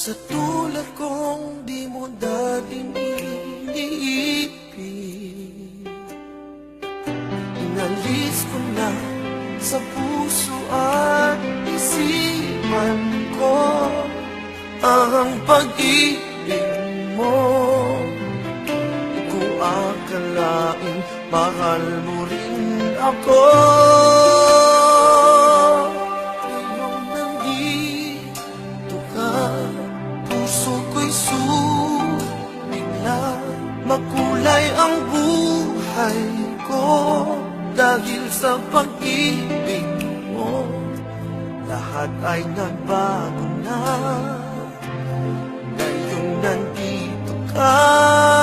Sa tulad kong di mo dating iniibig, inalis ko na sa puso at isipan ko ang pag-ibig mo. Di ko akalaing mahal mo rin ako. Ngayong nandito ka, puso ko'y sumigla. Makulay ang buhay ko dahil sa pag-ibig mo. Lahat ay nagbago na ngayong nandito ka.